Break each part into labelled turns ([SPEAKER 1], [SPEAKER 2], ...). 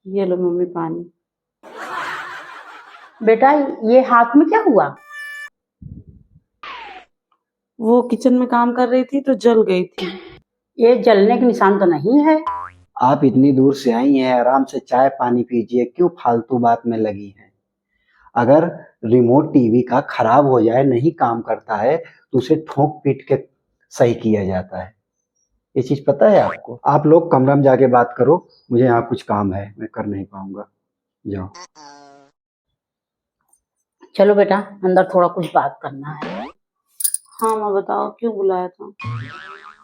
[SPEAKER 1] ये लो मम्मी पानी।
[SPEAKER 2] बेटा ये हाथ में क्या हुआ?
[SPEAKER 1] वो किचन में काम कर रही थी तो जल गई थी।
[SPEAKER 2] ये जलने के निशान तो नहीं है।
[SPEAKER 3] आप इतनी दूर से आई हैं, आराम से चाय पानी पीजिए, क्यों फालतू बात में लगी हैं। अगर रिमोट टीवी का खराब हो जाए, नहीं काम करता है, तो उसे ठोक पीट के सही किया जाता है। ये चीज पता है आपको? आप लोग कमरा में जाके बात करो, मुझे यहाँ कुछ काम है, मैं कर नहीं पाऊंगा। जाओ।
[SPEAKER 2] चलो बेटा अंदर थोड़ा कुछ बात करना है।
[SPEAKER 1] हाँ माँ बताओ, क्यों बुलाया था?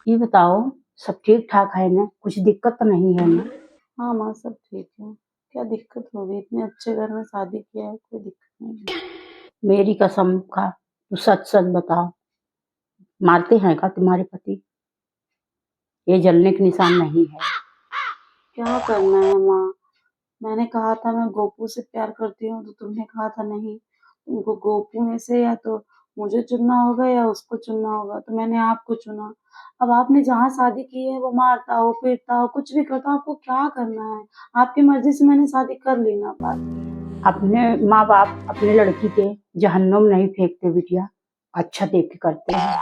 [SPEAKER 2] ये बताओ सब ठीक ठाक है ना? कुछ दिक्कत तो नहीं है ना?
[SPEAKER 1] हाँ माँ सब ठीक है। क्या दिक्कत होगी? इतने अच्छे घर में शादी किया है, कोई दिक्कत नहीं है।
[SPEAKER 2] मेरी कसम का तू सच सच बताओ, मारते हैं का तुम्हारे पति? ये जलने के निशान नहीं है।
[SPEAKER 1] क्या करना है माँ? मैंने कहा था मैं गोपू से प्यार करती हूँ, तो तुमने कहा था नहीं, तुमको गोपू में से या तो मुझे चुनना होगा या उसको चुनना होगा, तो मैंने आपको चुना। अब आपने जहाँ शादी की है वो मारता हो पीटता हो कुछ भी करता हो, आपको क्या करना है? आपकी मर्जी से मैंने शादी कर ली ना। बात
[SPEAKER 2] अपने माँ बाप अपने लड़की के जहन्नुम नहीं फेंकते बिटिया, अच्छा देख के करते हैं।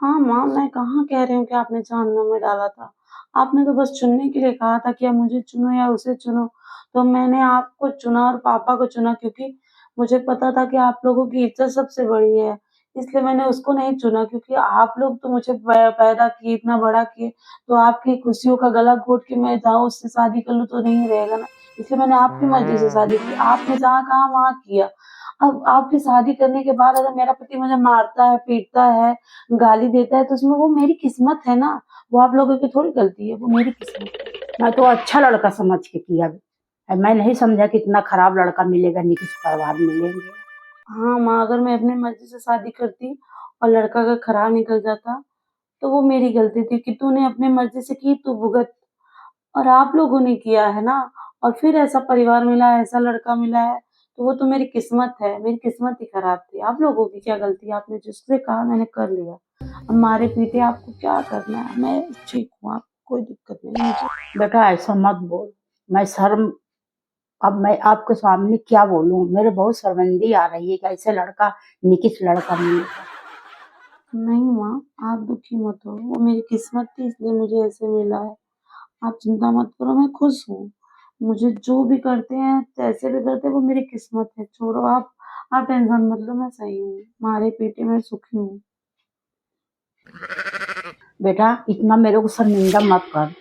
[SPEAKER 1] हाँ माँ, मैं कहाँ कह रही हूँ कि आपने जहन्नुम में डाला था। आपने तो बस चुनने के लिए कहा था कि या मुझे चुनो या उसे चुनो, तो मैंने आपको चुना और पापा को चुना, क्योंकि मुझे पता था कि आप लोगों की इज्जत सबसे बड़ी है। इसलिए मैंने उसको नहीं चुना, क्योंकि आप लोग तो मुझे पैदा किए, इतना बड़ा किए, तो आपकी खुशियों का गला घोट के मैं जाऊँ उससे शादी कर लूँ तो नहीं रहेगा ना। इसलिए मैंने आपकी मर्जी से शादी की, आपने जहाँ कहा वहाँ किया। अब आपकी शादी करने के बाद अगर मेरा पति मुझे मारता है पीटता है गाली देता है, तो उसमें वो मेरी किस्मत है ना, वो आप लोगों की थोड़ी गलती है, वो मेरी किस्मत है।
[SPEAKER 2] मैं तो अच्छा लड़का समझ के किया, मैं नहीं समझा कि इतना खराब लड़का मिलेगा, नीच परिवार मिलेंगे।
[SPEAKER 1] हाँ माँ, अगर मैं अपनी मर्जी से शादी करती और लड़का अगर खराब निकल जाता तो वो मेरी गलती थी कि तूने अपनी मर्जी से की, तू भुगत। और आप लोगों ने किया है ना, और फिर ऐसा परिवार मिला है, ऐसा लड़का मिला है, तो वो तो मेरी किस्मत है। मेरी किस्मत ही खराब थी। आप लोगों की क्या गलती? आपने जिससे कहा मैंने कर लिया। अब मारे पीटे आपको क्या करना है? मैं ठीक हूँ, आप कोई दिक्कत नहीं मुझे।
[SPEAKER 2] बेटा ऐसा मत बोल, मैं शर्म, अब मैं आपके सामने क्या बोलूं, मेरे बहुत शर्मिंदगी आ रही है कि ऐसे लड़का, निकिच लड़का मिलेगा।
[SPEAKER 1] नहीं माँ, आप दुखी मत हो, वो मेरी किस्मत थी इसलिए मुझे ऐसे मिला है। आप चिंता मत करो, मैं खुश हूँ। मुझे जो भी करते हैं जैसे भी करते हैं वो मेरी किस्मत है। छोड़ो आप टेंशन मत लो, मैं सही हूँ, मारे पीटे में सुखी हूँ।
[SPEAKER 2] बेटा इतना मेरे को शर्मिंदा मत कर,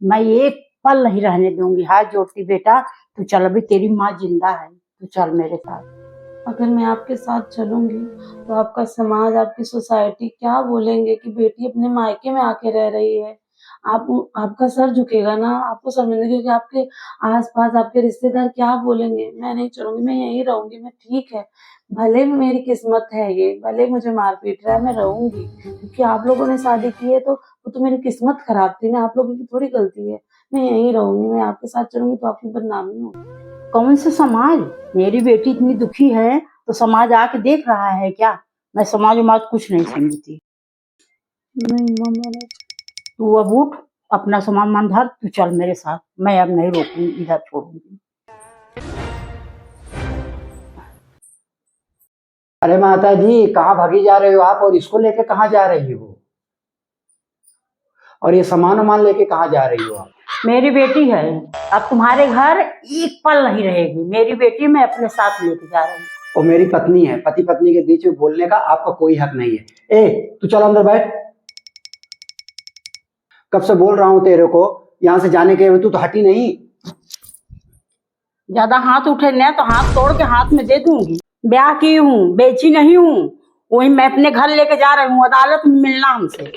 [SPEAKER 2] मैं एक पल नहीं रहने दूंगी। हाथ जोड़ती बेटा, तू चल, अभी तेरी माँ जिंदा है, तू चल मेरे साथ।
[SPEAKER 1] अगर मैं आपके साथ चलूंगी तो आपका समाज, आपकी सोसाइटी क्या बोलेंगे कि बेटी अपने मायके में आके रह रही है। आपका सर झुकेगा ना, आपको शर्मिंदगी होगी, आपके आसपास आपके रिश्तेदार क्या बोलेंगे। मैं नहीं चलूंगी, मैं यहीं रहूंगी। मैं ठीक है, भले मेरी किस्मत है ये, भले मुझे मार पीट रहा है, मैं रहूंगी, क्योंकि आप लोगों ने शादी की है, तो वो तो मेरी किस्मत खराब थी ना, आप लोगों की थोड़ी गलती है। मैं यहीं रहूंगी, मैं आपके साथ चलूंगी तो आपकी बदनामी होगी।
[SPEAKER 2] कौन से समाज? मेरी बेटी इतनी दुखी है तो समाज आके देख रहा है क्या? मैं समाज उमाज कुछ नहीं समझती।
[SPEAKER 1] नहीं मम्मा नहीं।
[SPEAKER 2] तू अब उठ, अपना सामान मान धर, तू चल मेरे साथ, मैं अब नहीं रोकूंगी, इधर छोड़ूंगी।
[SPEAKER 3] अरे माता जी, कहाँ भागी जा रहे हो आप? और इसको लेके कहाँ जा रही हो? और ये सामान वामान लेके कहाँ जा रही हो आप?
[SPEAKER 2] मेरी बेटी है, अब तुम्हारे घर एक पल नहीं रहेगी। मेरी बेटी मैं अपने साथ लेके जा रही हूँ।
[SPEAKER 3] और मेरी पत्नी है, पति पत्नी के बीच में बोलने का आपका कोई हक नहीं है। ए तू चल अंदर बैठ। कब से बोल रहा हूँ तेरे को यहाँ से जाने के, तू तो हटी नहीं।
[SPEAKER 2] ज्यादा हाथ उठे ना तो हाथ तोड़ के हाथ में दे दूंगी। ब्याह की हूँ, बेची नहीं हूँ। वही मैं अपने घर लेके जा रही हूँ, अदालत में मिलना हमसे।